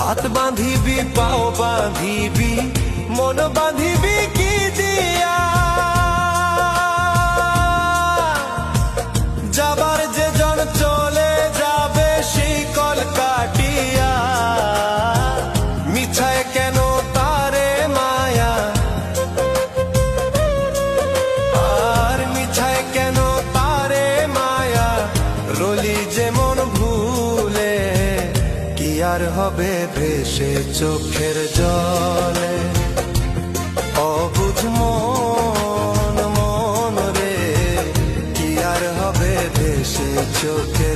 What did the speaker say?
হাত বাঁধিবি পাও বাঁধিবি মন বাঁধিবি কি দিয়া যাবার যে জন চলে যাবে শিকল কাটিয়া মিছায় কেন তারে মায়া আর মিছায় কেন তারে মায়া রলি যেমন ভুলে কি আর হবে ভেসে চোখের জলে অবুঝ মন মন রে কি আর হবে ভেসে চোখে